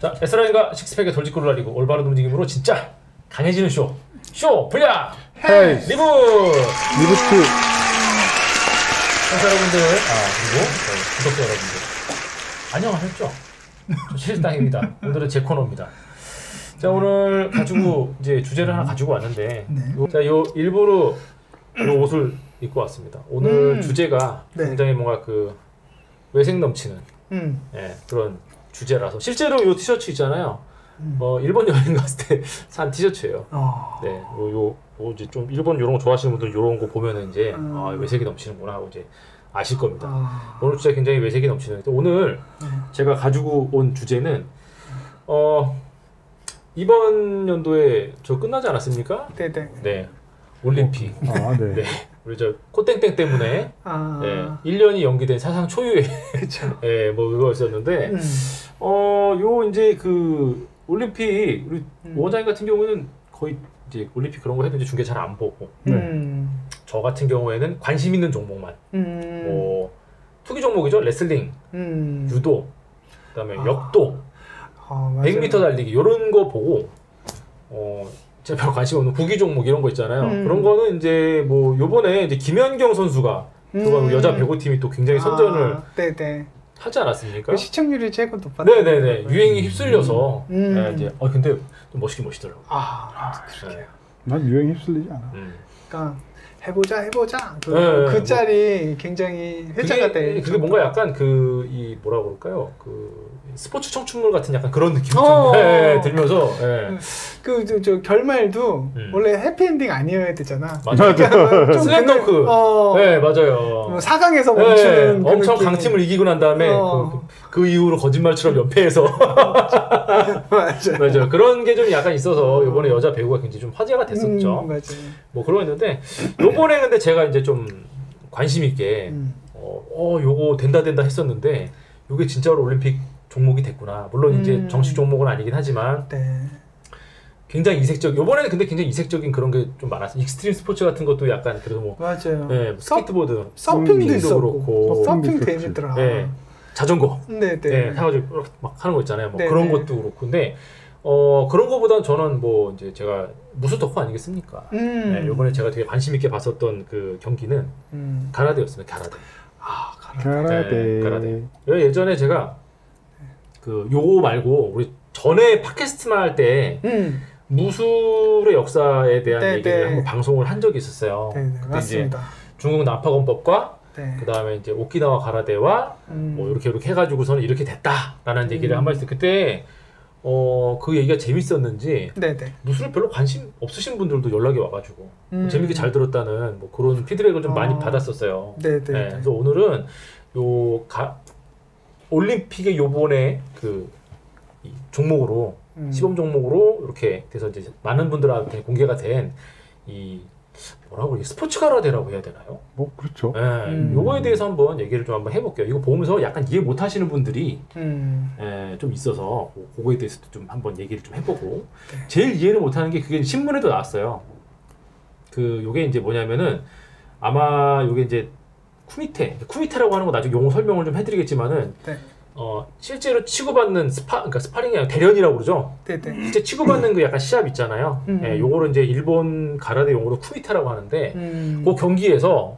자, 에스라인과 식스팩의 돌직구를 날리고 올바른 움직임으로 진짜 강해지는 쇼. 쇼 분량 헤이 리브. 리부트. 청취자 여러분들, 그리고 구독자 여러분들 안녕하셨죠? 저 실당입니다. 오늘은 제 코너입니다. 자, 오늘 가지고 이제 주제를 하나 가지고 왔는데, 자, 요 일부러 요 옷을 입고 왔습니다. 오늘 주제가 굉장히 뭔가 그 외색 넘치는 그런 주제라서 실제로 요 티셔츠 있잖아요. 일본 여행 갔을 때 산 티셔츠예요. 네, 이제 좀 일본 이런 거 좋아하시는 분들 이런 거 보면은 이제 외색이 넘치는구나 하고 이제 아실 겁니다. 오늘 주제 굉장히 외색이 넘치는데 오늘 제가 가지고 온 주제는 이번 연도에 저 끝나지 않았습니까? 네네. 네, 올림픽. 네. 네. 우리 저 코땡땡 때문에 네, 1년이 연기된 사상 초유의 네, 뭐 그거 있었는데 요 이제 그 올림픽 우리 원장님 같은 경우는 거의 이제 올림픽 그런 거 해도 이제 중계 잘 안 보고 저 같은 경우에는 관심 있는 종목만 뭐 투기 종목이죠. 레슬링, 유도, 그다음에 역도, 100m 달리기 이런 거 보고 제가 별 관심 없는 구기 종목 이런 거 있잖아요. 그런 거는 이제 뭐 요번에 이제 김연경 선수가 여자 배구팀이 또 굉장히 선전을 네네. 하지 않았습니까? 그 시청률이 최고 높았던. 네네네. 유행이 휩쓸려서 네, 이제 근데 좀 멋있긴 멋있더라고. 그러게요. 난 유행 휩쓸리지 않아. 그러니까 해보자. 그 짤이 굉장히 회자가 돼. 그게 뭔가 약간 이 뭐라 그럴까요? 그 스포츠 청춘물 같은 약간 그런 느낌이 좀 들면서 저 결말도 원래 해피엔딩 아니어야 되잖아. 맞아요. 슬램덩크. 네, 맞아요. 4강에서 멈추는 그 엄청 느낌. 강팀을 이기고 난 다음에 그 이후로 거짓말처럼 연패해서 맞아요. 그런 게 좀 약간 있어서 이번에 여자 배우가 굉장히 좀 화제가 됐었죠. 맞아요. 뭐 그런 거 있는데 요번에 근데 제가 이제 좀 관심 있게 요거 된다 했었는데 요게 진짜로 올림픽 종목이 됐구나. 물론 이제 정식 종목은 아니긴 하지만 굉장히 이색적. 요번에는 근데 굉장히 이색적인 그런 게 좀 많았어요. 익스트림 스포츠 같은 것도 약간 그래도 뭐 맞아요. 네, 스케이트보드, 서핑도 있었고 그렇고 서핑 재밌더라. 네, 자전거, 네, 사가지고 막 하는 거 있잖아요. 뭐 네, 그런 것도 그렇고. 근데 그런 거보단 저는 뭐 이제 제가 무술 덕후 아니겠습니까? 네, 요번에 제가 되게 관심 있게 봤었던 그 경기는 가라데였습니다. 가라데. 가라데. 예전에 제가 그 요거 말고 우리 전에 팟캐스트만 할 때 무술의 역사에 대한 얘기를 한번 방송을 한 적이 있었어요. 그때 맞습니다. 이제 중국 나파건법과 그 다음에 이제 오키나와 가라데와 뭐 이렇게 해가지고서는 이렇게 됐다라는 얘기를 한 번 했어요. 그때 그 얘기가 재밌었는지 무술에 별로 관심 없으신 분들도 연락이 와가지고 재밌게 잘 들었다는 뭐 그런 피드백을 좀 많이 받았었어요. 그래서 오늘은 올림픽의 요번에 이 종목으로 시범 종목으로 이렇게 돼서 이제 많은 분들한테 공개가 된 이 뭐라고 스포츠 가라데라고 해야 되나요? 뭐 그렇죠. 요거에 대해서 한번 얘기를 좀 한번 해볼게요. 이거 보면서 약간 이해 못하시는 분들이 좀 있어서 그거에 대해서도 좀 한번 얘기를 좀 해보고 제일 이해를 못하는 게 그게 신문에도 나왔어요. 요게 이제 뭐냐면은 아마 요게 이제 쿠미테라고 하는 거 나중에 용어 설명을 좀 해드리겠지만은 실제로 치고받는 그러니까 스파링이 아니라 대련이라고 그러죠. 실제 치고받는 그 약간 시합 있잖아요. 요거를 이제 일본 가라데 용어로 쿠미테라고 하는데 그 경기에서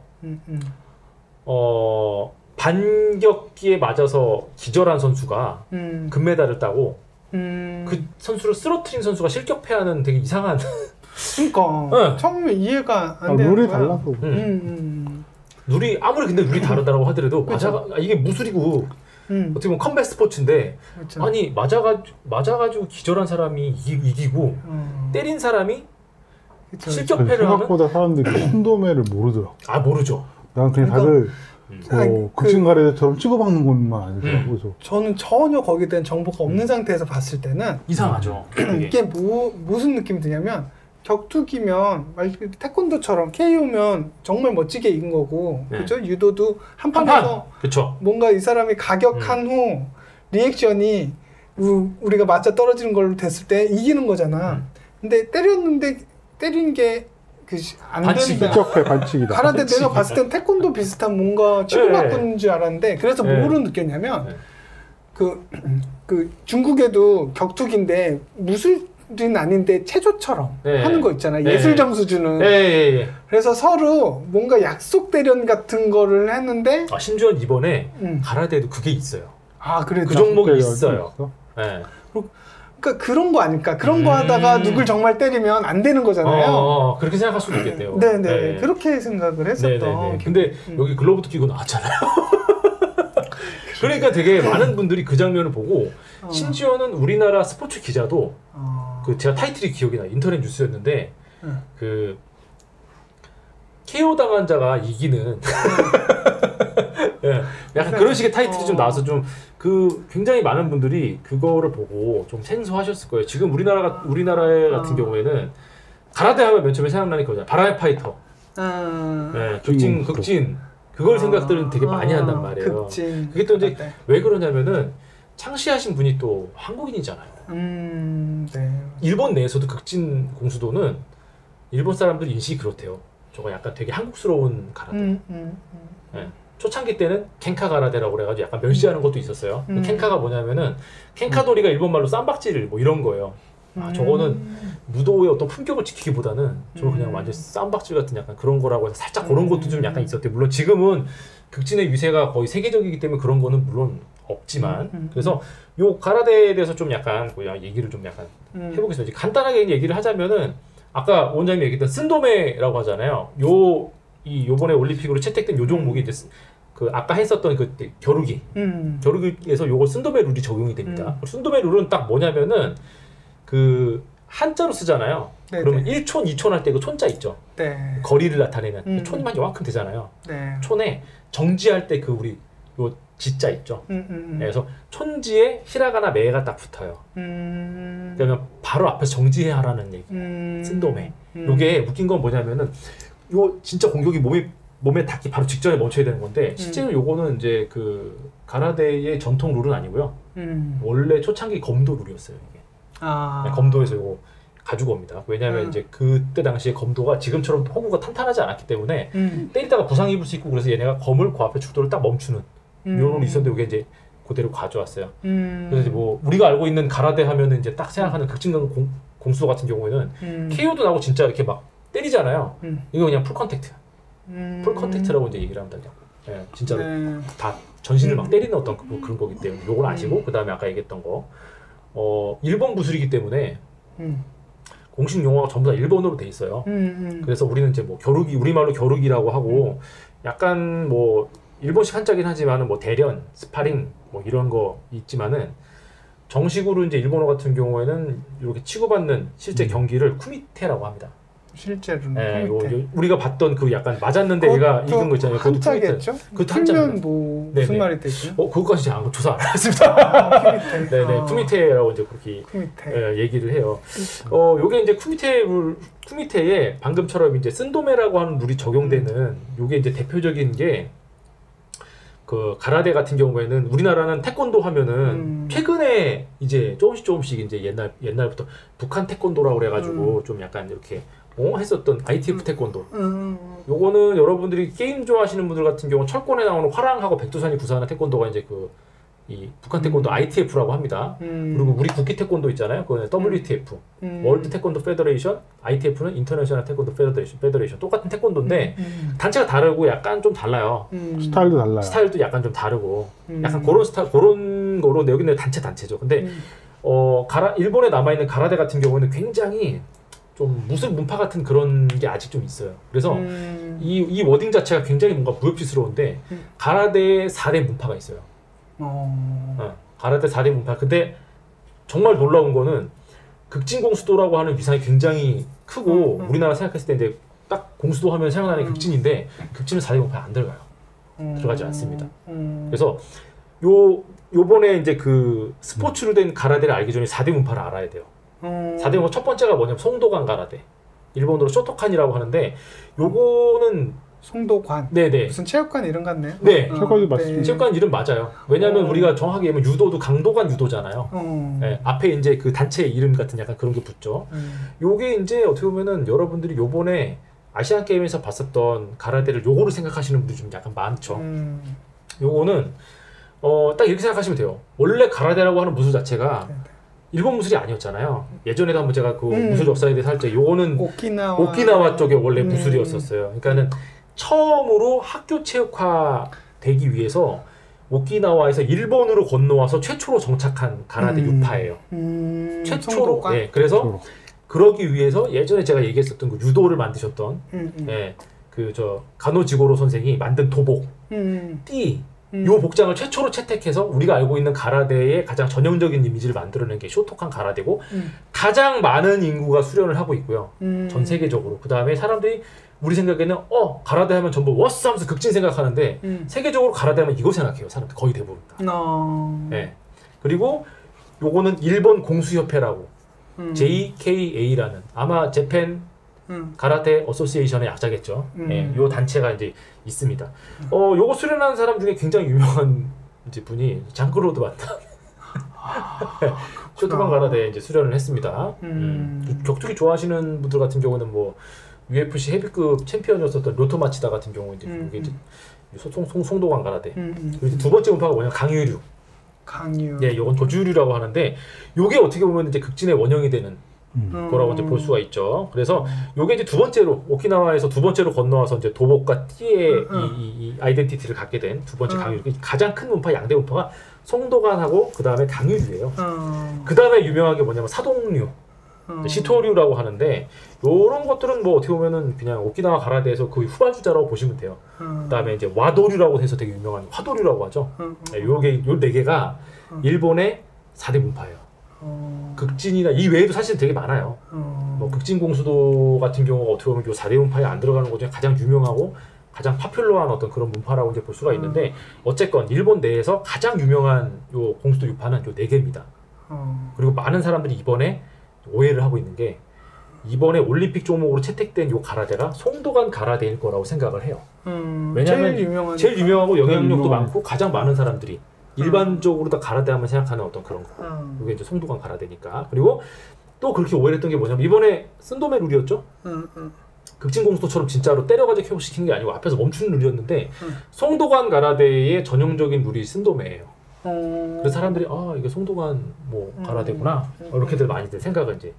반격기에 맞아서 기절한 선수가 금메달을 따고 그 선수를 쓰러트린 선수가 실격패하는 되게 이상한 그러니까 처음에 이해가 안 되는 룰이 거야. 달라서. 룰이 아무리 근데 룰이 다르다고 하더라도 이게 무술이고 어떻게 보면 컴뱃 스포츠인데 아니 맞아가지고 기절한 사람이 이기고 때린 사람이 실격패를 하면 생각보다 사람들이 신도매를 모르더라고. 모르죠. 난 그냥 다들 극진 가래처럼 치고박는 것만 아니더라고. 그래서 저는 전혀 거기에 대한 정보가 없는 상태에서 봤을 때는 이상하죠. 이게 무슨 느낌이 드냐면 격투기면 태권도처럼 KO면 정말 멋지게 이긴 거고 그죠? 유도도 한 판에서 뭔가 이 사람이 가격한 후 리액션이 우리가 맞아 떨어지는 걸로 됐을 때 이기는 거잖아. 근데 때린 게 안 된다. 실격패 반칙이다. 가라데 내가 봤을 땐 태권도 비슷한 뭔가 치고받는 줄 알았는데 그래서 뭐로 느꼈냐면 그 중국에도 격투기인데 무술은 아닌데 체조처럼 네. 하는 거 있잖아요. 네. 예술 점수 주는. 네. 그래서 서로 뭔가 약속 대련 같은 거를 했는데 심지어 이번에 가라데도 그게 있어요. 아, 그래. 그 종목이 있어요. 네. 그러니까 그런 거 아닐까? 그런 거 하다가 누굴 정말 때리면 안 되는 거잖아요. 그렇게 생각할 수도 있겠네요. 네네. 네. 그렇게 생각을 했었던. 네네네. 근데 여기 글러브도 끼고 나왔잖아요. 그러니까 되게 많은 분들이 그 장면을 보고 심지어는 우리나라 스포츠 기자도 그 제가 타이틀이 기억이 나요. 인터넷 뉴스였는데 그 KO 당한 자가 이기는 네, 약간 그런 식의 타이틀이 좀 나와서 좀 그 굉장히 많은 분들이 그거를 보고 좀 생소하셨을 거예요. 지금 우리나라 같은 경우에는 가라데 하면 맨 처음에 생각나는 거잖아요. 바람의 파이터. 네, 극진 그걸 생각들은 되게 많이 한단 말이에요. 극진. 그게 또 이제 왜 그러냐면은 창시하신 분이 또 한국인이잖아요. 네. 일본 내에서도 극진 공수도는 일본 사람들 인식이 그렇대요. 저거 약간 되게 한국스러운 가라데. 네. 초창기 때는 켄카 가라데라고 그래가지고 약간 멸시하는 것도 있었어요. 켄카가 뭐냐면은 켄카도리가 일본말로 쌈박질 뭐 이런 거예요. 저거는 무도의 어떤 품격을 지키기보다는 저거 그냥 완전 쌈박질 같은 약간 그런 거라고 해서 살짝 그런 것도 좀 약간 있었대요. 물론 지금은 극진의 위세가 거의 세계적이기 때문에 그런 거는 물론 없지만 그래서 요 가라데에 대해서 좀 약간 얘기를 좀 약간 해보겠습니다. 간단하게 얘기를 하자면은 아까 원장님이 얘기했던 쓴도메라고 하잖아요. 요번에 올림픽으로 채택된 요 종목이 이제 그 아까 했었던 그 겨루기에서 요거 쓴도메 룰이 적용이 됩니다. 쓴도메 룰은 딱 뭐냐면은 그 한자로 쓰잖아요. 네네. 그러면 1촌, 2촌 할 때 그 촌자 있죠. 네. 거리를 나타내는 촌만 요만큼 되잖아요. 네. 촌에 정지할 때 그 우리 요 지자 있죠. 그래서 촌지에 히라가나 메가 딱 붙어요. 그러면 바로 앞에서 정지해야 하라는 얘기. 쓴도메. 요게 웃긴 건 뭐냐면은 요 진짜 공격이 몸에 닿기 바로 직전에 멈춰야 되는 건데 실제로 요거는 이제 그 가라데의 전통 룰은 아니고요. 원래 초창기 검도 룰이었어요. 이게. 검도에서 요거 가지고 옵니다. 왜냐하면 이제 그때 당시에 검도가 지금처럼 호구가 탄탄하지 않았기 때문에 때리다가 부상 입을 수 있고 그래서 얘네가 검을 그 앞에 축도를 딱 멈추는 이런 룰이 있었는데 이게 이제 그대로 가져왔어요. 그래서 이제 뭐 우리가 알고 있는 가라데 하면은 이제 딱 생각하는 극진강 공수도 같은 경우에는 KO도 나고 진짜 이렇게 막 때리잖아요. 이거 그냥 풀 컨택트. 풀 컨택트라고 이제 얘기를 합니다. 네, 진짜로 다 전신을 막 때리는 어떤 그런 거기 때문에 요걸 아시고 그 다음에 아까 얘기했던 거 일본 무술이기 때문에 공식 용어가 전부 다 일본어로 돼 있어요. 그래서 우리는 이제 뭐 겨루기 우리말로 겨루기라고 하고 약간 뭐 일본식 한자긴 하지만은 뭐 대련, 스파링 뭐 이런 거 있지만은 정식으로 이제 일본어 같은 경우에는 이렇게 치고받는 실제 경기를 쿠미테라고 합니다. 실제로는 네, 우리가 봤던 그 약간 맞았는데 얘가 이긴 거 있잖아요. 한자겠죠? 그것도 한자입니다. 뭐 무슨 네네. 말이 되죠? 그것까지 제가 조사 안 했습니다. 쿠미테. 네네, 쿠미테라고 이제 그렇게 얘기를 해요. 요게 이제 쿠미테에 방금처럼 이제 쓴도메라고 하는 룰이 적용되는 요게 이제 대표적인 게 그 가라데 같은 경우에는 우리나라는 태권도 하면은 최근에 이제 조금씩 이제 옛날부터 북한 태권도라고 그래가지고 좀 약간 이렇게 했었던 ITF 태권도. 요거는 여러분들이 게임 좋아하시는 분들 같은 경우 철권에 나오는 화랑하고 백두산이 구사하는 태권도가 이제 이 북한 태권도 ITF라고 합니다. 그리고 우리 국기 태권도 있잖아요. 그거는 WTF, 월드 태권도 페더레이션, ITF는 인터내셔널 태권도 페더레이션. 똑같은 태권도인데 단체가 다르고 약간 좀 달라요. 스타일도 달라요. 스타일도 약간 좀 다르고 약간 그런 거로 여기는 단체죠. 근데 일본에 남아 있는 가라데 같은 경우는 굉장히 좀 무술 문파 같은 그런 게 아직 좀 있어요. 그래서 이 워딩 자체가 굉장히 뭔가 무협지스러운데 가라데의 4대 문파가 있어요. 가라데 4대 문파. 근데 정말 놀라운 거는 극진공수도라고 하는 위상이 굉장히 크고 우리나라 생각했을 때 이제 딱 공수도 하면 생각나는 극진인데 극진은 4대 문파에 안 들어가요. 들어가지 않습니다. 그래서 요번에 이제 그 스포츠로 된 가라데를 알기 전에 4대 문파를 알아야 돼요. 4대 문파 첫 번째가 뭐냐면 송도관 가라데. 일본어로 쇼토칸이라고 하는데 요거는 송도관. 네네. 무슨 체육관 이름 같네요. 네. 체육관이 맞습니다. 체육관 이름 맞아요. 왜냐하면 우리가 정확하게 하면 유도도 강도관 유도잖아요. 네, 앞에 이제 그 단체 이름 같은 약간 그런 게 붙죠. 요게 이제 어떻게 보면은 여러분들이 요번에 아시안 게임에서 봤었던 가라데를 요거를 생각하시는 분들이 좀 약간 많죠. 요거는 딱 이렇게 생각하시면 돼요. 원래 가라데라고 하는 무술 자체가 네. 일본 무술이 아니었잖아요. 예전에도 한번 제가 그 무술 역사에 대해서 할 때 요거는 오키나와 쪽에 원래 무술이었었어요. 그러니까는 처음으로 학교 체육화 되기 위해서 오키나와에서 일본으로 건너와서 최초로 정착한 가라데 유파예요. 최초로. 네, 그래서 그러기 위해서 예전에 제가 얘기했었던 그 유도를 만드셨던 네, 그 저 가노지고로 선생이 만든 도복, 띠, 요 복장을 최초로 채택해서 우리가 알고 있는 가라데의 가장 전형적인 이미지를 만들어낸 게 쇼토칸 가라데고 가장 많은 인구가 수련을 하고 있고요. 전 세계적으로. 그 다음에 사람들이 우리 생각에는 가라데 하면 전부 워스 하면서 극진 생각하는데 세계적으로 가라데 하면 이거 생각해요. 사람들 거의 대부분 다. 네. 그리고 요거는 일본 공수협회라고 JKA라는 아마 재팬 가라테 어소시에이션의 약자겠죠. 예, 요 단체가 이제 있습니다. 요거 수련하는 사람 중에 굉장히 유명한 이제 분이 장크로드 바타. 쇼토칸 가라데 이제 수련을 했습니다. 격투기 좋아하시는 분들 같은 경우는 뭐 UFC 헤비급 챔피언이었었던 로토 마치다 같은 경우 이제 이게 이제 송도관 가라데. 그리고 두 번째 문파가 뭐냐 강유류. 예, 요건 도주류라고 하는데 요게 어떻게 보면 이제 극진의 원형이 되는 거라고 이제 볼 수가 있죠. 그래서 요게 이제 두 번째로 오키나와에서 두 번째로 건너와서 이제 도복과 띠의 이 아이덴티티를 갖게 된 두 번째 강유류. 가장 큰 문파 양대 문파가 송도관하고 그 다음에 강유류예요. 그 다음에 유명한 게 뭐냐면 사동류, 시토류라고 하는데 요런 것들은 뭐 어떻게 보면은 그냥 오키나와 가라데에서 거의 후반주자라고 보시면 돼요. 그 다음에 이제 와도류라고 해서 되게 유명한 화도류라고 하죠. 요게 요 네 개가 일본의 4대 문파예요. 극진이나 이 외에도 사실 되게 많아요. 뭐 극진공수도 같은 경우가 어떻게 보면 요 4대 문파에 안 들어가는 것 중에 가장 유명하고 가장 파퓰러한 어떤 그런 문파라고 이제 볼 수가 있는데 어쨌건 일본 내에서 가장 유명한 요 공수도 유파는 요 4개입니다. 그리고 많은 사람들이 이번에 오해를 하고 있는 게 이번에 올림픽 종목으로 채택된 요 가라데가 송도관 가라데일 거라고 생각을 해요. 왜냐하면 제일 유명하고 영향력도 많고 가장 많은 사람들이 일반적으로 다 가라데 하면 생각하는 어떤 그런 거. 이게 이제 송도관 가라데니까. 그리고 또 그렇게 오해를 했던 게 뭐냐면 이번에 쓴도메 룰이었죠? 극진공수도처럼 진짜로 때려가지고 켜시키는 게 아니고 앞에서 멈추는 룰이었는데 송도관 가라데의 전형적인 룰이 쓴도메예요. 그래서 사람들이 이게 송도관 뭐 가라데구나 이렇게들 많이들 생각을 이제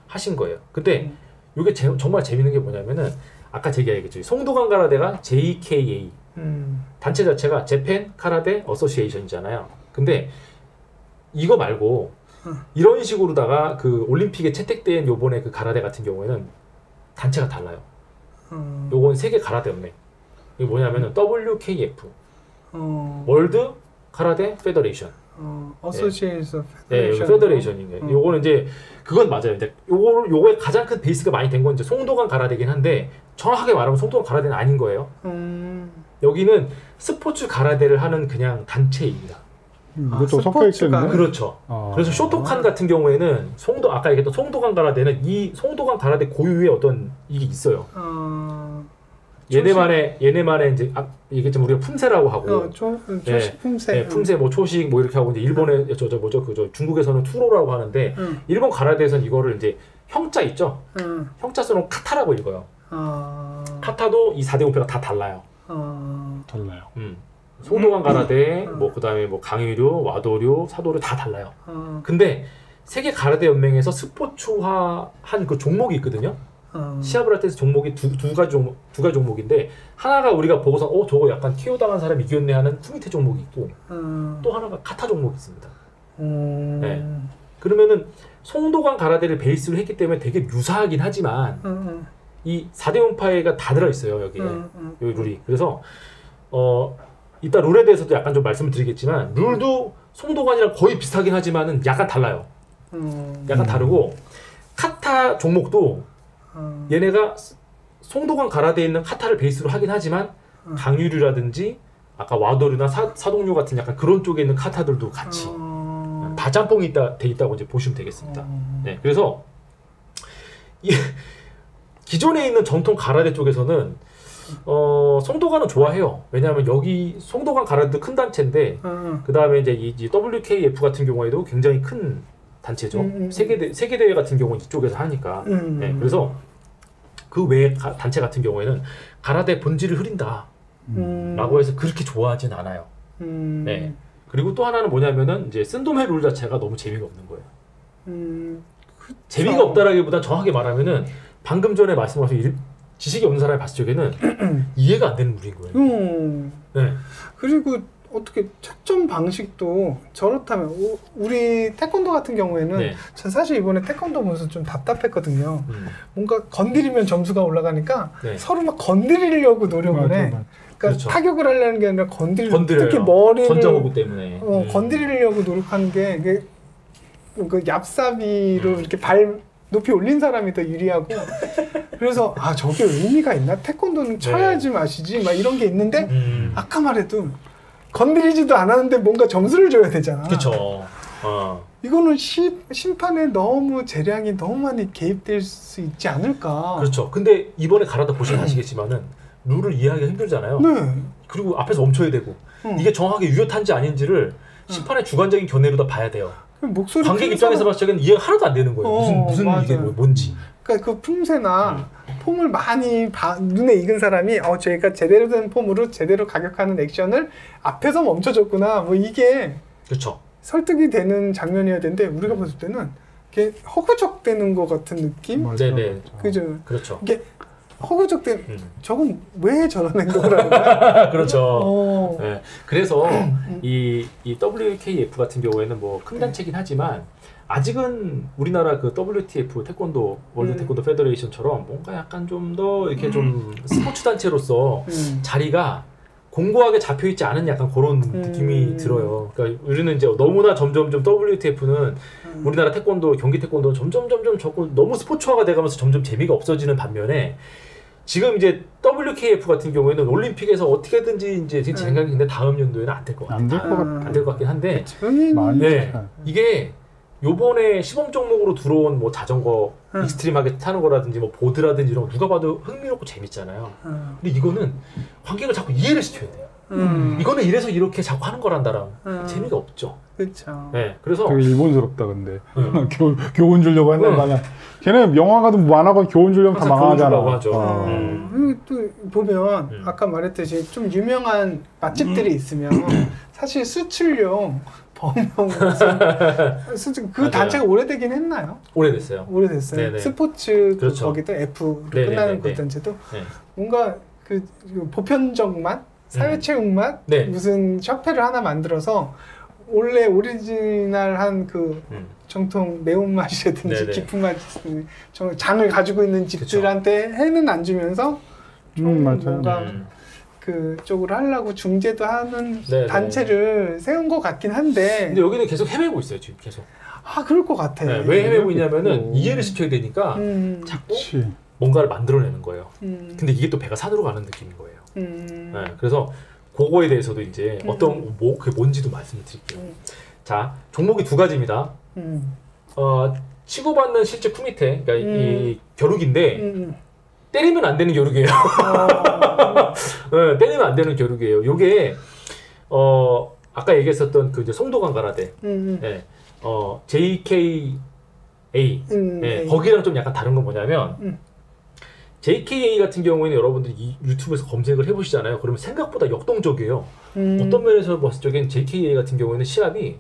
하신 거예요. 근데 이게 정말 재밌는 게 뭐냐면은 아까 제가 얘기했죠. 송도관 가라데가 JKA 단체 자체가 재팬 카라데 어소시에이션이잖아요. 근데 이거 말고 이런 식으로다가 그 올림픽에 채택된 요번에 그 가라데 같은 경우에는 단체가 달라요. 요건 세계 가라데 연맹. 이게 뭐냐면은 WKF 월드 카라데 페더레이션. 어소시에이션 페더레이션인 거예요. 요거는 이제 그건 맞아요. 이제 요거의 가장 큰 베이스가 많이 된 건 이제 송도관 가라데긴 한데 정확하게 말하면 송도관 가라데는 아닌 거예요. 여기는 스포츠 가라데를 하는 그냥 단체입니다. 이것도 섞여 있겠네. 그렇죠. 그래서 쇼토칸 같은 경우에는 아까 얘기했던 송도관 가라데는 이 송도관 가라데 고유의 어떤 이게 있어요. 얘네만의 이제 얘기했지만 우리가 품새라고 하고 초식 품새, 품새 뭐 초식 뭐 이렇게 하고 이제 일본의 저 중국에서는 투로라고 하는데 일본 가라데에서는 이거를 이제 형자 있죠. 형자 써놓은 카타라고 읽어요. 카타도 이 4대 문파가 다 달라요. 달라요. 송도관 가라데 뭐 그다음에 뭐 강유류, 와도류, 사도류 다 달라요. 근데 세계 가라데 연맹에서 스포츠화한 그 종목이 있거든요. 시합을 할 때 종목이 두 가지 종목인데 하나가 우리가 보고서 저거 약간 KO 당한 사람이 이겼네 하는 쿠미테 종목이 있고 또 하나가 카타 종목이 있습니다. 네. 그러면은 송도관 가라데를 베이스로 했기 때문에 되게 유사하긴 하지만 이 4대 문파가 다 들어있어요 여기에 여기 룰이. 그래서 이따 룰에 대해서도 약간 좀 말씀을 드리겠지만 룰도 송도관이랑 거의 비슷하긴 하지만은 약간 달라요. 약간 다르고 카타 종목도 얘네가 송도관 가라데에 있는 카타를 베이스로 하긴 하지만 강유류라든지 아까 와도류나 사동류 같은 약간 그런 쪽에 있는 카타들도 같이 다 짬뽕이 돼 있다고 이제 보시면 되겠습니다. 네, 그래서 기존에 있는 정통 가라데 쪽에서는 송도관은 좋아해요. 왜냐하면 여기 송도관 가라데도 큰 단체인데 그 다음에 이제 이 WKF 같은 경우에도 굉장히 큰 단체죠. 세계 대회 같은 경우는 이쪽에서 하니까. 네, 그래서 그 외에 단체 같은 경우에는 가라데 본질을 흐린다 라고 해서 그렇게 좋아하진 않아요. 네. 그리고 또 하나는 뭐냐면은 이제 쓴도메 룰 자체가 너무 재미가 없는 거예요. 재미가 없다라기보다 정확하게 말하면은 방금 전에 말씀하신 지식이 없는 사람이 봤을 적에는 이해가 안 되는 룰인 거예요. 네. 그리고 어떻게 채점 방식도 저렇다면 우리 태권도 같은 경우에는 네. 전 사실 이번에 태권도 보면서 좀 답답했거든요. 뭔가 건드리면 점수가 올라가니까 네. 서로 막 건드리려고 노력을 해. 그러니까 그렇죠. 타격을 하려는 게 아니라 건드려요. 특히 머리를 전자호구 때문에 건드리려고 노력하는 게 그 얍삽이로 이렇게 발 높이 올린 사람이 더 유리하고 그래서 아 저게 의미가 있나? 태권도는 쳐야지 마시지 막 이런 게 있는데 아까 말해도 건드리지도 않았는데 뭔가 점수를 줘야 되잖아. 그렇죠. 이거는 심판에 너무 재량이 너무 많이 개입될 수 있지 않을까. 그렇죠. 근데 이번에 갈아다 보시면 아시겠지만은 룰을 이해하기가 힘들잖아요. 네. 그리고 앞에서 멈춰야 되고 이게 정확하게 유효탄지 아닌지를 심판의 주관적인 견해로 다 봐야 돼요. 목소리 관객 입장에서 봤을 때는 이해가 하나도 안 되는 거예요. 무슨 이게 뭔지. 그러니까 그 품새나 폼을 많이 눈에 익은 사람이 저희가 제대로 된 폼으로 제대로 가격하는 액션을 앞에서 멈춰줬구나. 뭐 이게 그렇죠. 설득이 되는 장면이어야 되는데 우리가 봤을 때는 이게 허구적대는 것 같은 느낌? 네네. 그죠. 그렇죠. 이게 허구적대. 저건 왜 저런 행동을 하는 거야? 그렇죠. 네. 그래서 이 WKF 같은 경우에는 뭐 큰 단체긴 하지만 아직은 우리나라 그 WTF 태권도 월드 태권도 페더레이션처럼 뭔가 약간 좀 더 이렇게 좀 스포츠 단체로서 자리가 공고하게 잡혀 있지 않은 약간 그런 느낌이 들어요. 그러니까 우리는 이제 너무나 점점점 WTF는 우리나라 태권도 경기 태권도는 점점 너무 스포츠화가 돼가면서 점점 재미가 없어지는 반면에 지금 이제 WKF 같은 경우에는 올림픽에서 어떻게든지 이제 제 생각인데 다음 연도에는 안 될 것 같아요. 안 될 것 같긴 한데 이게 요번에 시범 종목으로 들어온 뭐 자전거 익스트림하게 타는 거라든지 뭐 보드라든지 이런 거 누가 봐도 흥미롭고 재밌잖아요. 근데 이거는 관객을 자꾸 이해를 시켜야 돼요. 이거는 이래서 이렇게 자꾸 하는 거란다랑 재미가 없죠. 그렇죠. 네, 그래서 되게 일본스럽다 근데 교훈 주려고 한다면 걔네 영화가든 만화가 교훈 주려면 다 망하잖아. 하죠. 또 보면 아까 말했듯이 좀 유명한 맛집들이 있으면 사실 수출용 범용 그 단체가 오래되긴 했나요? 오래됐어요. 오래됐어요. 스포츠 그렇죠. 거기도 F로 끝나는 그 단체도 뭔가 그 보편적 맛, 사회체육 맛, 무슨 셔페를 하나 만들어서 원래 오리지널한 그 정통 매운맛이라든지 깊은 맛, 장을 가지고 있는 집들한테 해는 안 주면서 좀 뭔가 그쪽으로 하려고 중재도 하는 단체를 세운 것 같긴 한데 근데 여기는 계속 헤매고 있어요 지금 계속. 그럴 것 같아. 왜 헤매고 있냐면은 이해를 시켜야 되니까 자꾸 뭔가를 만들어내는 거예요. 근데 이게 또 배가 산으로 가는 느낌인 거예요. 그래서 그거에 대해서도 이제 어떤 그게 뭔지도 말씀을 드릴게요. 자, 종목이 두 가지입니다. 치고받는 실제 쿠미테, 그러니까 이 겨루기인데 때리면 안 되는 겨루기예요. 때리면 안 되는 겨루기예요. 요게 아까 얘기했었던 그 이제 송도간 가라데, JKA, 거기랑 좀 약간 다른 건 뭐냐면. JKA 같은 경우에는 여러분들이 이 유튜브에서 검색을 해보시잖아요. 그러면 생각보다 역동적이에요. 어떤 면에서 봤을 적엔 JKA 같은 경우에는 시합이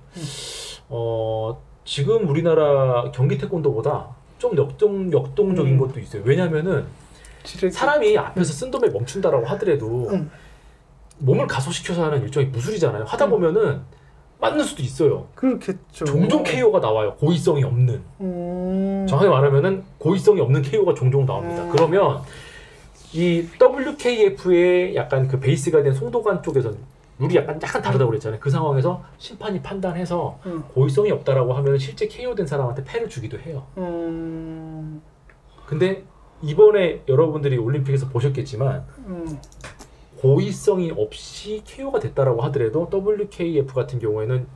지금 우리나라 경기 태권도보다 좀 역동적인 것도 있어요. 왜냐면은 사람이 앞에서 쓴 돈에 멈춘다라고 하더라도 몸을 가속시켜서 하는 일종의 무술이잖아요. 하다 보면은 맞는 수도 있어요. 그렇겠죠. 종종 KO가 나와요. 고의성이 없는. 정확히 말하면은 고의성이 없는 KO가 종종 나옵니다. 그러면 이 WKF의 약간 그 베이스가 된 송도간 쪽에서는 룰이 약간 다르다고 그랬잖아요. 그 상황에서 심판이 판단해서 고의성이 없다라고 하면 실제 KO된 사람한테 패를 주기도 해요. 근데 이번에 여러분들이 올림픽에서 보셨겠지만 고의성이 없이 KO가 됐다라고 하더라도 WKF 같은 경우에는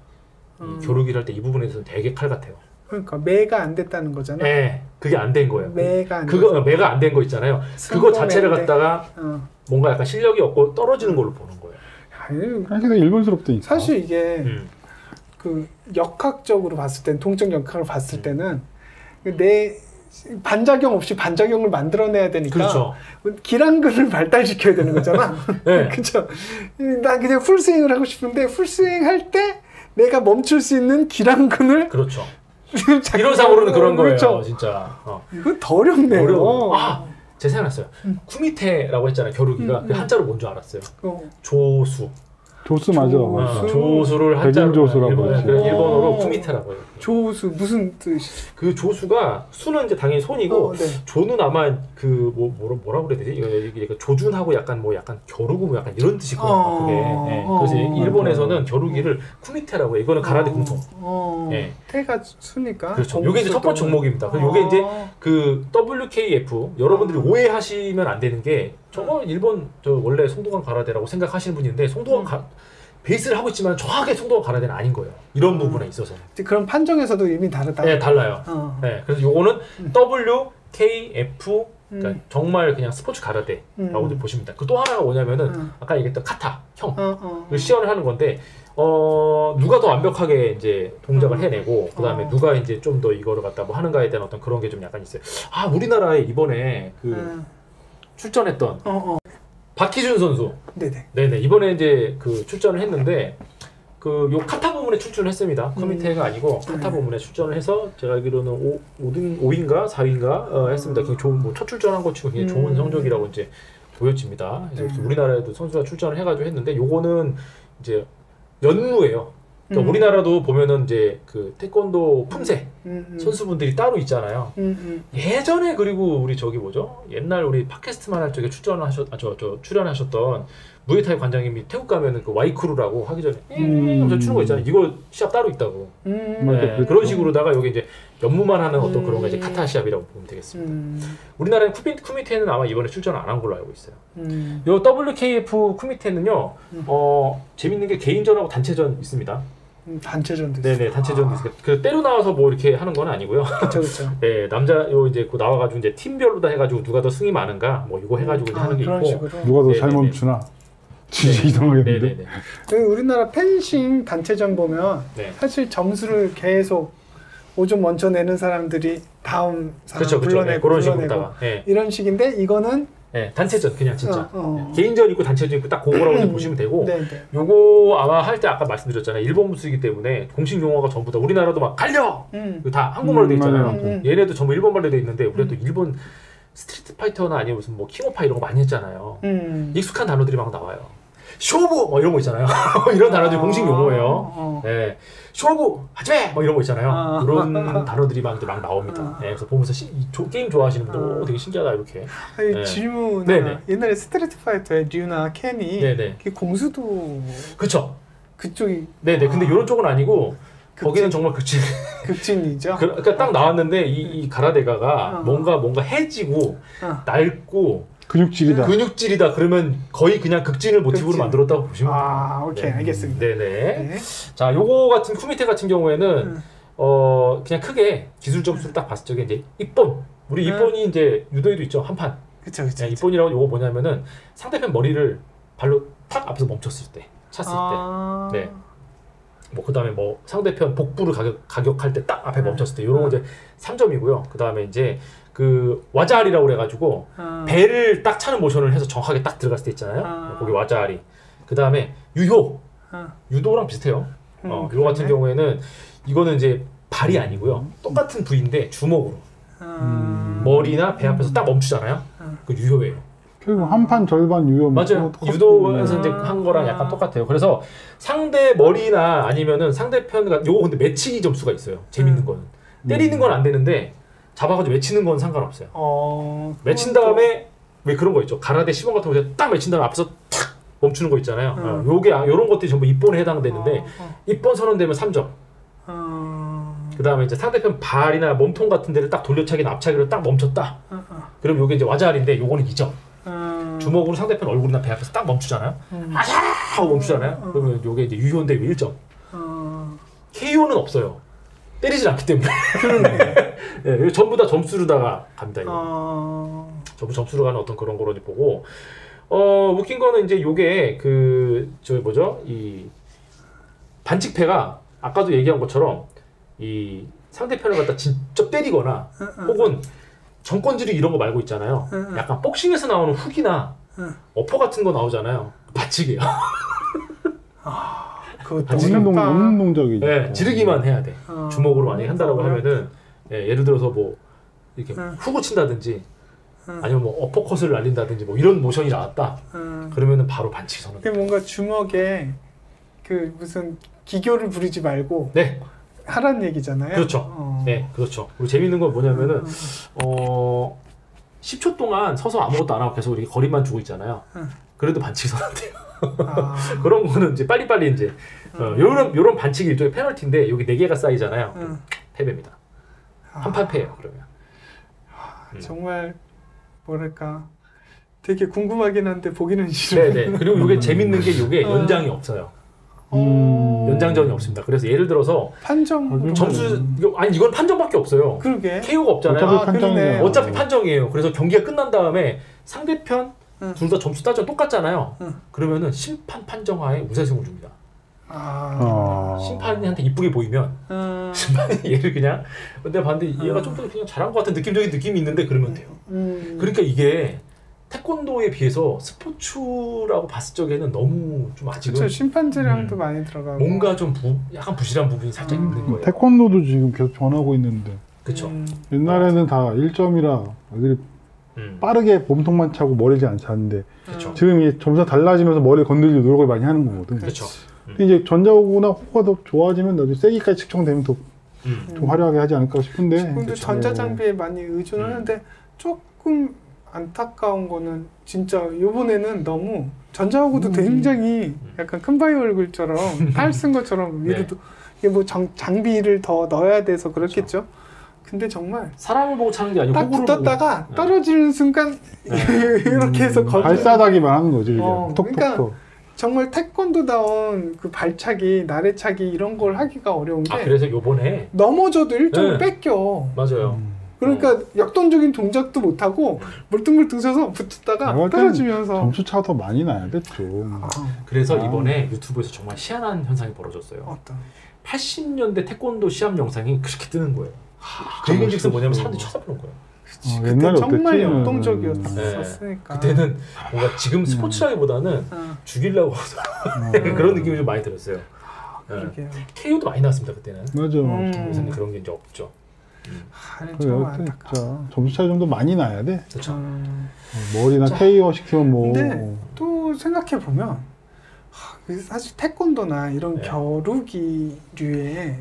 이 겨루기를 할 때 이 부분에서는 되게 칼 같아요. 그러니까 매가 안 됐다는 거잖아. 네, 그게 안 된 거예요. 매가 안 된 거 있잖아요. 그거 자체를 갖다가 뭔가 약간 실력이 없고 떨어지는 걸로 보는 거예요. 사실 일본스럽다니까. 사실 이게 그 역학적으로 봤을 땐 동적 역학을 봤을 때는 내 반작용 없이 반작용을 만들어내야 되니까 그렇죠. 기량근을 발달시켜야 되는 거잖아. 그렇죠. 나 그냥 풀스윙을 하고 싶은데 풀스윙 할 때 내가 멈출 수 있는 기량근을 그렇죠. 이론상으로는 그런 거예요. 그렇죠. 진짜. 이거 더 어렵네요. 어려워. 제 생각났어요. 쿠미테라고 했잖아요. 겨루기가. 그 한자로 뭔 줄 알았어요. 조수. 조수 맞아. 조수를 한자로 조수라고 일본어로 쿠미테라고 해요. 조수 무슨 뜻이죠? 그 조수가 수는 이제 당연히 손이고 조는 아마 그 뭐라 그래야 되지? 이거 조준하고 약간 겨루고 약간 이런 뜻일 거예요. 그게. 네. 그래서 일본에서는 겨루기를 쿠미테라고 해요. 이거는 가라데 궁통. 네. 태가 수니까. 그렇죠. 이게 이제 첫 번째 종목입니다. 그리고 이게 이제 그 WKF 여러분들이 오해하시면 안 되는 게 정말 일본 원래 송도간 가라데라고 생각하시는 분인데 송도간 베이스를 하고 있지만 정확하게 송도간 가라데는 아닌 거예요. 이런 부분에 있어서. 그럼 판정에서도 이미 다르다. 네, 달라요. 네, 그래서 요거는 WKF 그러니까 정말 그냥 스포츠 가라데라고 이제 보시면 됩니다. 그 또 하나가 뭐냐면은 아까 얘기했던 카타 형을 시연을 하는 건데 누가 더 완벽하게 이제 동작을 해내고 그다음에 누가 이제 좀 더 이거를 갖다 뭐 하는가에 대한 어떤 그런 게 좀 약간 있어요. 우리나라에 이번에 그 출전했던 박희준 선수. 네네. 이번에 이제 그 출전을 했는데 그 요 카타 부문에 출전을 했습니다. 쿠미테가 아니고 카타 부문에 출전을 해서 제가 알기로는 5인가 4위인가 했습니다. 굉장히 좋은 첫 출전한 것 치고 굉장히 좋은 성적이라고 이제 보여집니다. 그래서 우리나라에도 선수가 출전을 해가지고 했는데 요거는 이제 연무예요. 그러니까 우리나라도 보면은 이제 그 태권도 품새 선수분들이 따로 있잖아요. 예전에 그리고 우리 저기 뭐죠? 옛날 우리 팟캐스트만 할 적에 출연하셨던 무에타이 관장님이 태국 가면은 그 와이크루라고 하기 전에 하면서 추는 거 있잖아요. 이거 시합 따로 있다고. 네, 그런 식으로다가 여기 이제 연무만 하는 어떤 그런 거 이제 카타 시합이라고 보면 되겠습니다. 우리나라는 쿠미테는 아마 이번에 출전 안 한 걸로 알고 있어요. 요 WKF 쿠미테는요, 재밌는 게 개인전하고 단체전 있습니다. 단체전도 네네, 단체전도 있어요. 그 때려 나와서 뭐 이렇게 하는 건 아니고요. 그렇죠. 네, 남자 이제 그 나와가지고 이제 팀별로 다 해가지고 누가 더 승이 많은가 뭐 이거 해가지고 이제 하는 게 있고. 식으로. 누가 더 잘 멈추나. 진짜 이상하겠는데. 우리나라 펜싱 단체전 보면 사실 점수를 계속 5점 먼저 내는 사람들이 다음 사람 불러내고 그런 식으로다가 이런 식인데 이거는 단체전 그냥 진짜 개인전 있고 단체전 있고 딱 그거라고 보시면 되고 요거 아마 할 때 아까 말씀드렸잖아요. 일본 무술이기 때문에 공식 용어가 전부 다 우리나라도 막 갈려 다 한국말로 돼 있잖아요. 얘네도 전부 일본말로 돼 있는데 우리가 또 일본 스트리트 파이터나 아니면 무슨 뭐 킹오파 이런 거 많이 했잖아요. 익숙한 단어들이 막 나와요. 쇼부 뭐 이런 거 있잖아요. 이런 단어들이 공식 용어예요. 네. 쇼부 하지메 뭐 이런 거 있잖아요. 그런 단어들이 막 나옵니다. 그래서 보면서 게임 좋아하시는 분들 되게 신기하다 이렇게. 질문 옛날에 스트리트 파이터의 류나 케니 그 공수도 그쵸. 그쪽이 네네. 근데 이런 쪽은 아니고 거기는 정말 극진이죠. 그러니까 딱 나왔는데 이 가라데가가 뭔가 해지고 낡고 근육질이다. 그러면 거의 그냥 극진을 모티브로 만들었다고 보시면 돼요. 오케이. 알겠습니다. 네네. 자, 요거 같은 쿠미테 같은 경우에는 그냥 크게 기술 점수를 딱 봤을 적에 이제 입본. 우리 입본이 이제 유도에도 있죠. 한 판. 그쵸. 입본이라고 요거 뭐냐면은 상대편 머리를 발로 탁 앞에서 멈췄을 때, 찼을 때. 네. 뭐 그다음에 뭐 상대편 복부를 가격할 때 딱 앞에 멈췄을 때 요런 거 이제 3점이고요. 그다음에 이제 그 와자아리라고 그래가지고 배를 딱 차는 모션을 해서 정확하게 딱 들어갔을 때 있잖아요. 거기 와자아리. 그 다음에 유도랑 비슷해요. 이거 같은 경우에는 이거는 이제 발이 아니고요. 똑같은 부위인데 주먹으로 머리나 배 앞에서 딱 멈추잖아요. 그 유효예요. 결국 한판 절반 유효. 맞아요. 유도에서 이제 한 거랑 약간 똑같아요. 그래서 상대 머리나 아니면은 상대편 요거 근데 매치기 점수가 있어요. 재밌는 거는 때리는 건 안 되는데 잡아가지고 외치는 건 상관없어요. 외친 다음에 왜 그런 거 있죠? 가라데 시범 같은 거 딱 외친 다음에 앞에서 탁 멈추는 거 있잖아요. 요게 요런 것들이 전부 입본에 해당되는데 입본 선언되면 3점. 그 다음에 이제 상대편 발이나 몸통 같은 데를 딱 돌려차기나 앞차기로 딱 멈췄다. 그럼 요게 이제 와자알인데 요거는 2점. 주먹으로 상대편 얼굴이나 배 앞에서 딱 멈추잖아요. 아샤 하고 멈추잖아요. 그러면 요게 이제 유효인데 1점. KO는 없어요. 때리질 않기 때문에. 네, 전부 다 점수로다가 갑니다. 이거. 전부 점수로 가는 어떤 그런 거로 보고. 웃긴 거는 이제 요게 이 반칙패가 아까도 얘기한 것처럼 이 상대편을 갖다 직접 때리거나 혹은 정권지르 이런 거 말고 있잖아요. 약간 복싱에서 나오는 훅이나 어퍼 같은 거 나오잖아요. 반칙이에요. 없는 동작이죠. 네, 지르기만 해야 돼. 주먹으로 만약에 한다라고 하면은 예를 들어서 뭐 이렇게 후고 친다든지 아니면 뭐 어퍼컷을 날린다든지 뭐 이런 모션이 나왔다. 그러면은 바로 반칙 선언. 그 뭔가 주먹에 그 무슨 기교를 부리지 말고 네. 하라는 얘기잖아요. 그렇죠. 네, 그렇죠. 그리고 재밌는 건 뭐냐면은 10초 동안 서서 아무것도 안 하고 계속 이렇게 거리만 주고 있잖아요. 그래도 반칙 선언돼요. 그런 거는 이제 빨리빨리 이제 요런 반칙이 일종의 페널티인데 여기 4개가 쌓이잖아요. 패배입니다. 한 판 패예요. 그러면. 정말 뭐랄까 되게 궁금하긴 한데 보기는 싫어요. 네네. 그리고 이게 재밌는 게 이게 연장이 없어요. 연장전이 없습니다. 그래서 예를 들어서 판정 점수 이건 판정밖에 없어요. 그러게 KO가 없잖아요. 판정이에요. 어차피 판정이에요. 그래서 경기가 끝난 다음에 상대편 둘 다 점수 따져 똑같잖아요. 그러면은 심판 판정하에 우세승을 줍니다. 심판한테 이쁘게 보이면 심판이 얘를 그냥 근데 봤는데 얘가 좀 더 그냥 잘한 것 같은 느낌적인 느낌이 있는데 그러면 돼요. 그러니까 이게 태권도에 비해서 스포츠라고 봤을 적에는 너무 좀 아직은 그렇죠. 심판제량도 많이 들어가고 뭔가 좀 약간 부실한 부분이 살짝 있는 거예요. 태권도도 지금 계속 변하고 있는데 그렇죠. 옛날에는 다 1점이라 애들이 빠르게 몸통만 차고 머리지 안 차는데 지금 이게 점수가 달라지면서 머리를 건들려고 노력을 많이 하는 거거든. 그렇죠. 근데 이제 전자호구나 호구가 더 좋아지면 나중에 세기까지 측정되면 더 좀 화려하게 하지 않을까 싶은데 근데 전자장비에 많이 의존하는데 조금 안타까운 거는 진짜 이번에는 너무 전자호구도 굉장히 약간 큰 바위 얼굴처럼 팔 쓴 것처럼 위로도 이게 뭐 장비를 더 넣어야 돼서 그렇겠죠. 근데 정말 사람을 보고 차는 게 아니고 딱 붙었다가 떨어지는 순간 이렇게 해서 발사다기만 하는 거지. 그러니까 정말 태권도다운 그 발차기, 나래차기 이런 걸 하기가 어려운 게 그래서 요번에 넘어져도 1점을 뺏겨. 맞아요. 그러니까 역동적인 동작도 못하고 물뚱물뚱 서서 붙었다가 떨어지면서 점수 차가 더 많이 나야 돼 좀. 그래서 이번에 유튜브에서 정말 희한한 현상이 벌어졌어요. 어떤? 80년대 태권도 시합 영상이 그렇게 뜨는 거예요. 그 얘기는 뭐냐면 사람들이 쳐다보는 거예요. 그때 정말 역동적이었으니까. 그때는 뭔가 지금 스포츠라기보다는 죽이려고 그런 느낌이 좀 많이 들었어요. KO도 많이 나왔습니다 그때는. 맞아. 요새는 그런 게 이제 없죠. 점수 차이 좀 더 많이 나야 돼. 그렇죠. 머리나 KO 시키면 뭐. 근데 또 생각해 보면 사실 태권도나 이런 겨루기류의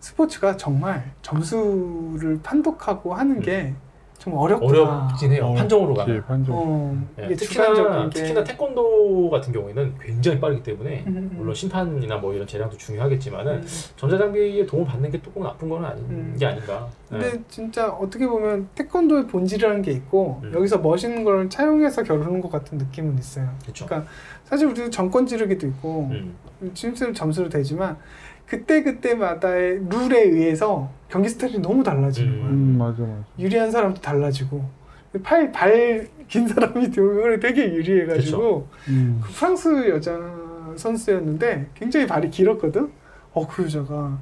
스포츠가 정말 점수를 판독하고 하는 게 좀 어렵긴 해요. 판정으로 가면. 이게 특히나 태권도 같은 경우에는 굉장히 빠르기 때문에 물론 심판이나 뭐 이런 재량도 중요하겠지만은 전자장비의 도움을 받는 게 조금 나쁜 건 아닌 게 아닌가. 근데 진짜 어떻게 보면 태권도의 본질이라는 게 있고 여기서 멋있는 걸 차용해서 겨루는 것 같은 느낌은 있어요. 그러니까 사실 우리도 정권 지르기도 있고 점수는 점수로 되지만 그때마다의 룰에 의해서 경기 스타일이 너무 달라지는 거예요. 맞아. 유리한 사람도 달라지고 발 긴 사람이 이번에 되게 유리해가지고 그 프랑스 여자 선수였는데 굉장히 발이 길었거든. 그 여자가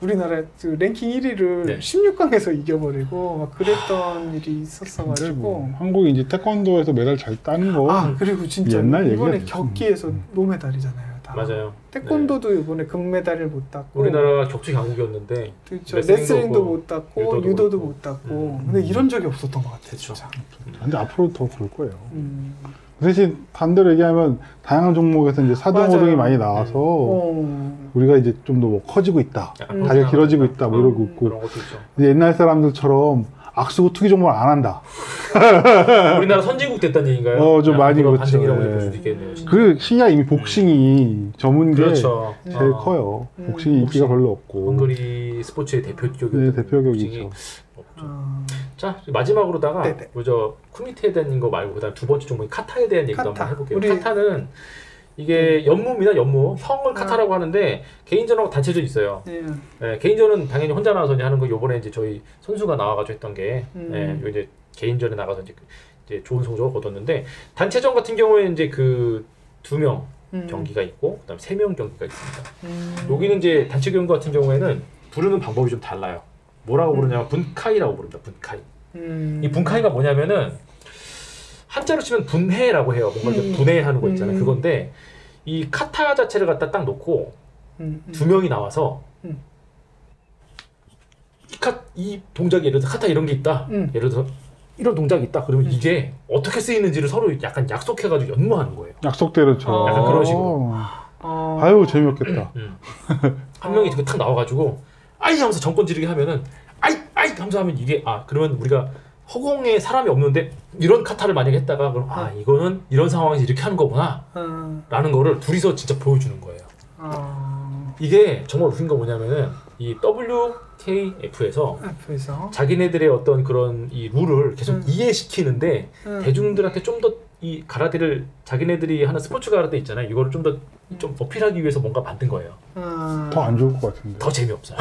우리나라 그 랭킹 1위를 16강에서 이겨버리고 막 그랬던 일이 있었어가지고 한국이 이제 태권도에서 메달 잘 따는 거 그리고 진짜 이번에 격기에서 노메달이잖아요. 맞아요. 태권도도 이번에 금메달을 못 땄고 우리나라가 격투기 강국이었는데 그렇죠. 레슬링도 못 땄고 유도도 못 땄고 근데 이런 적이 없었던 것 같아요. 진짜. 근데 앞으로 더 그럴 거예요. 대신 반대로 얘기하면 다양한 종목에서 이제 4등, 5등이 많이 나와서 우리가 이제 좀 더 뭐 커지고 있다, 다리가 길어지고 있다 뭐 이러고 있고 옛날 사람들처럼 악수고 투기 종목을 안 한다. 우리나라 선진국 됐다는 얘기인가요? 좀 많이 그렇죠. 반증이라고 볼 수도 있겠네요. 그 시기가 이미 복싱이 전문계 제일 커요. 복싱이 인기가 별로 없고. 헝가리 스포츠의 대표격이죠. 대표격이죠. 자 마지막으로다가 저 쿠미테에 대한 거 말고 그다음 두 번째 종목인 카타에 대한 얘기도 한번 해볼게요. 카타는 이게 연무입니다. 연무. 형을 카타라고 하는데 개인전하고 단체전 있어요. 개인전은 당연히 혼자 나와서 하는 거. 요번에 이제 저희 선수가 나와가지고 했던 게 이제 개인전에 나가서 이제 좋은 성적을 거뒀는데 단체전 같은 경우에 이제 그 2명 경기가 있고 그다음 3명 경기가 있습니다. 여기는 이제 단체 경기 같은 경우에는 부르는 방법이 좀 달라요. 뭐라고 부르냐면 분카이라고 부릅니다. 분카이. 이 분카이가 뭐냐면은 한자로 치면 분해라고 해요. 뭔가 분해하는 거 있잖아요. 그건데 이 카타 자체를 갖다 딱 놓고 두 명이 나와서 이 동작이 예를 들어 카타 이런 게 있다. 예를 들어 이런 동작이 있다. 그러면 이게 어떻게 쓰이는지를 서로 약간 약속해가지고 연모하는 거예요. 약속대로 쳐. 약간 그런 식으로. 아유 재미없겠다. 한 명이 탁 나와가지고 아이 하면서 정권 지르기 하면은 아이 하면서 하면 이게 그러면 우리가 허공에 사람이 없는데 이런 카타를 만약에 했다가 그럼 이거는 이런 상황에서 이렇게 하는 거구나 라는 거를 둘이서 진짜 보여주는 거예요. 이게 정말 웃긴 거 뭐냐면은 이 WKF에서 자기네들의 어떤 그런 이 룰을 계속 이해시키는데 대중들한테 좀 더 이 가라데를 자기네들이 하는 스포츠 가라데 있잖아요. 이거를 좀 더 좀 어필하기 위해서 뭔가 만든 거예요. 더 안 좋을 것 같은데. 더 재미없어요.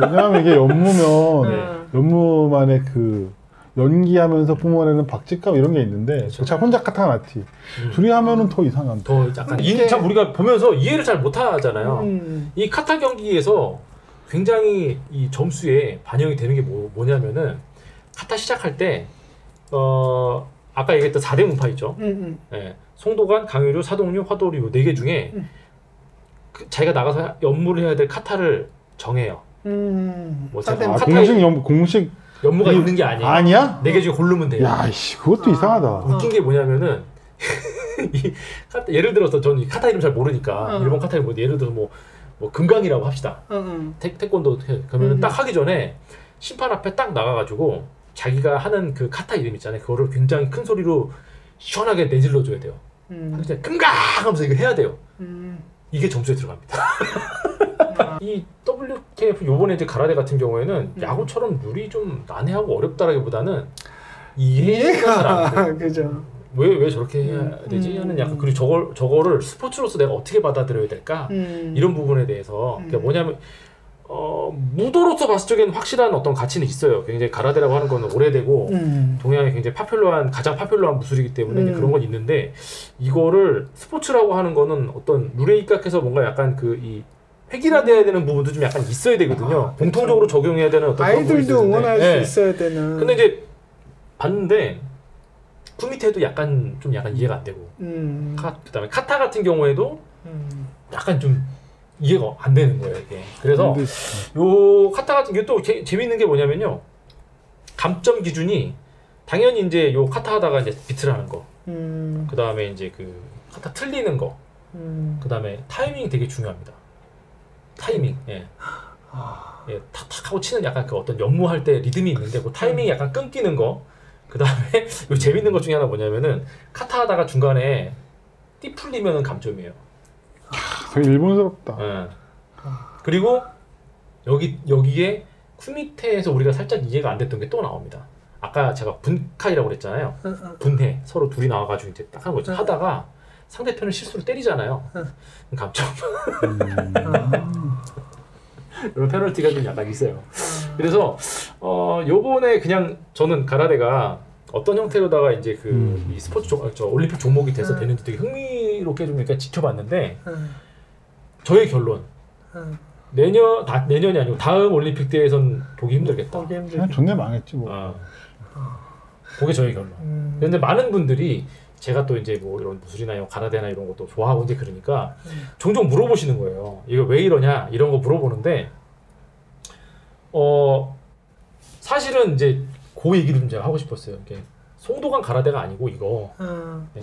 왜냐하면 이게 연무면 연무만의 그 연기하면서 뿜어내는 박직감 이런 게 있는데 그렇죠. 자 혼자 카타가 낫지. 둘이 하면은 더 이상한. 더 약간 참 우리가 보면서 이해를 잘 못하잖아요. 이 카타 경기에서 굉장히 이 점수에 반영이 되는 게 뭐냐면은 카타 시작할 때 아까 얘기했던 4대 문파 있죠. 네. 송도관, 강유류, 사동류, 화도류 4개 중에 자기가 나가서 연무를 해야 될 카타를 정해요. 뭐 공식 연무가 있는 게 아니에요. 아니야? 4개 중에 고르면 돼요. 야, 이씨, 그것도 이상하다. 웃긴 게 뭐냐면은 이 카타, 예를 들어서 저는 이 카타 이름 잘 모르니까 일본 카타 이름 예를 들어서 뭐 금강이라고 합시다. 태권도 그러면 딱 하기 전에 심판 앞에 딱 나가가지고 자기가 하는 그 카타 이름 있잖아요. 그거를 굉장히 큰 소리로 시원하게 내질러 줘야 돼요. 금강 하면서 이거 해야 돼요. 이게 점수에 들어갑니다. 이 WKF 요번에 이제 가라데 같은 경우에는 야구처럼 룰이 좀 난해하고 어렵다라기보다는 이해가 잘 안 돼요. 그죠. 왜 저렇게 해야 되지? 하는 약간 그리고 저거를 스포츠로서 내가 어떻게 받아들여야 될까? 이런 부분에 대해서 그러니까 뭐냐면 무도로서 봤을 적에는 확실한 어떤 가치는 있어요. 굉장히 가라데라고 하는 거는 오래되고 동양에 굉장히 가장 파퓰러한 무술이기 때문에 이제 그런 건 있는데 이거를 스포츠라고 하는 거는 어떤 룰에 입각해서 뭔가 약간 이 획일화돼야 되는 부분도 좀 약간 있어야 되거든요. 공통적으로 적용해야 되는 어떤 아이들도 응원할 수 있어야 되는. 근데 이제 봤는데 쿠미테도 약간 이해가 안 되고 그다음에 카타 같은 경우에도 약간 좀 이해가 안 되는 거예요, 이게. 그래서 요 카타 같은 게 또 재밌는 게 뭐냐면요. 감점 기준이 당연히 이제 요 카타 하다가 이제 비트를 하는 거. 그다음에 이제 그 카타 틀리는 거. 그다음에 타이밍이 되게 중요합니다. 타이밍. 예. 예, 탁탁 하고 치는 약간 그 어떤 연무할 때 리듬이 있는데 그 타이밍이 약간 끊기는 거. 그다음에 요 재밌는 것 중에 하나 뭐냐면은 카타 하다가 중간에 띠 풀리면은 감점이에요. 되게 일본스럽다. 네. 그리고 여기에 쿠미테에서 우리가 살짝 이해가 안 됐던 게 또 나옵니다. 아까 제가 분카이라고 그랬잖아요. 분해 서로 둘이 나와가지고 이제 딱 하는 거 있죠. 하다가 상대편을 실수로 때리잖아요. 감점. 이런 페널티가 좀 약간 있어요. 그래서 요번에 그냥 저는 가라데가 어떤 형태로다가 이제 이 스포츠 올림픽 종목이 돼서 되는지 되게 흥미롭게 좀 이렇게 지켜봤는데 저의 결론 내년이 아니고 다음 올림픽 때에선 보기 힘들겠다. 그냥 존내 망했지 뭐. 그게 저의 결론. 그런데 많은 분들이 제가 또 이제 뭐 이런 무술이나 가라데나 이런 것도 좋아하고 이제 그러니까 종종 물어보시는 거예요. 이거 왜 이러냐 이런 거 물어보는데 사실은 이제 그 얘기를 좀 제가 하고 싶었어요. 이게 송도관 가라데가 아니고 이거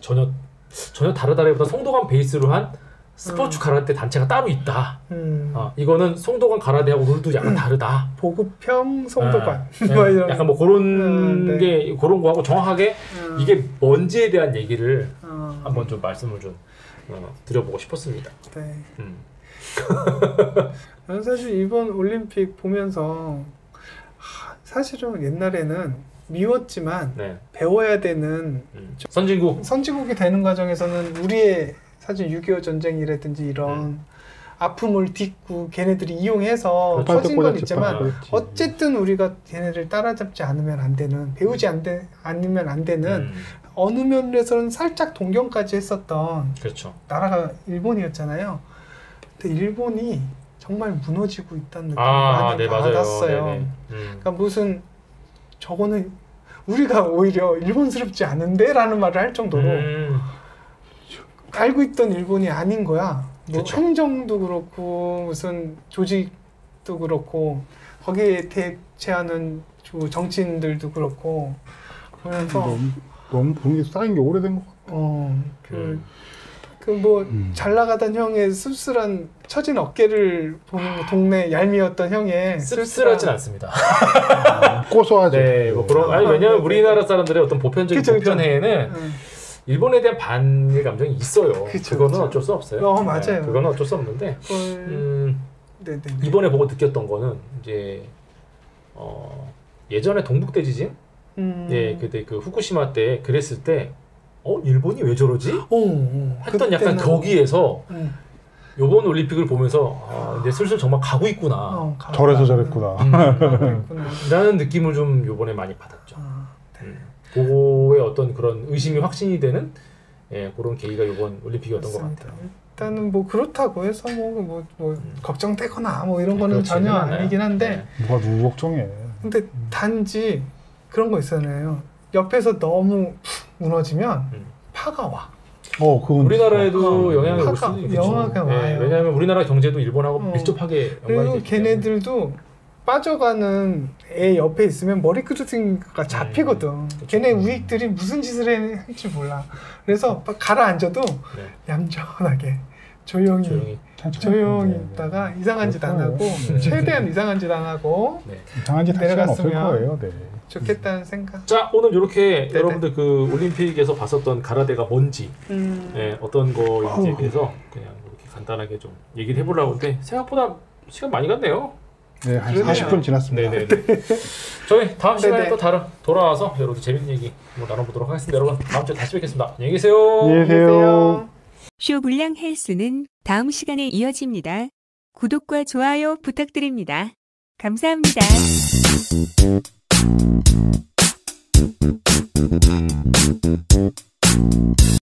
전혀 다르다기보다 송도관 베이스로 한 스포츠 가라데 단체가 따로 있다. 이거는 송도관 가라데하고 룰도 약간 다르다. 보급형 송도관. 뭐 이런 약간 뭐 그런 게 그런 거하고 정확하게 이게 뭔지에 대한 얘기를 한번 좀 말씀을 좀 드려보고 싶었습니다. 네. 저는 사실 이번 올림픽 보면서 사실은 옛날에는 미웠지만 배워야 되는 선진국이 되는 과정에서는 우리의 사실 6.25 전쟁이라든지 이런 아픔을 딛고 걔네들이 이용해서 커진 건 있지만 어쨌든 우리가 걔네를 따라잡지 않으면 안 되는 배우지 않으면 안 되는 어느 면에서는 살짝 동경까지 했었던 나라가 일본이었잖아요. 근데 일본이 정말 무너지고 있다는 느낌을 많이 받았어요. 그러니까 무슨 저거는 우리가 오히려 일본스럽지 않은데? 라는 말을 할 정도로 알고 있던 일본이 아닌 거야. 뭐 행정도 그렇고 무슨 조직도 그렇고 거기에 대체하는 정치인들도 그렇고 그래서 너무 분위기 쌓인 게 오래된 것 같아. 잘 나가던 형의 씁쓸한 처진 어깨를 보는 동네 얄미웠던 형의 씁쓸하진 않습니다. 고소하죠. 네, 뭐 그런 왜냐면 우리나라 사람들의 어떤 보편적인 보편회에는 일본에 대한 반일 감정이 있어요. 그거는 어쩔 수 없어요. 맞아요. 네, 그거는 어쩔 수 없는데 이번에 보고 느꼈던 거는 이제 예전에 동북대 지진, 예, 그때 그 후쿠시마 때 그랬을 때 일본이 왜 저러지? 했던 약간 거기에서 요번 올림픽을 보면서 이제 슬슬 정말 가고 있구나. 저래서 저랬구나. 라는 느낌을 좀 요번에 많이 받았죠. 그거의 어떤 그런 의심이 확신이 되는 그런 계기가 요번 올림픽이었던 것 같아요. 일단은 뭐 그렇다고 해서 뭐 걱정되거나 뭐 이런 거는 전혀 아니긴 한데 누가 누구 걱정해. 근데 단지 그런 거 있잖아요. 옆에서 너무 무너지면 파가 와. 그건 우리나라에도 영향이 올 수도 있죠. 와요. 왜냐하면 우리나라 경제도 일본하고 밀접하게 연관이 그리고 걔네들도 빠져가는 애 옆에 있으면 머리끄러지가 잡히거든. 걔네 우익들이 무슨 짓을 할지 몰라. 그래서 가라앉아도 얌전하게 조용히 있다가 이상한 짓 안 하고 최대한 이상한 짓 안 하고 이상한 짓 할 시간 없을 거예요. 좋겠다는 생각. 자, 오늘 이렇게 여러분들 그 올림픽에서 봤었던 가라데가 뭔지 어떤 거인지에 대해서 그냥 이렇게 간단하게 좀 얘기를 해보려고 하는데 생각보다 시간 많이 갔네요. 네, 한 40분 지났습니다. 네네. 저희 다음 시간에 또 돌아와서 여러분들 재밌는 얘기 나눠보도록 하겠습니다. 여러분 다음 주에 다시 뵙겠습니다. 안녕히 계세요. 안녕히 계세요. 쇼불량 헬스는 다음 시간에 이어집니다. 구독과 좋아요 부탁드립니다. 감사합니다.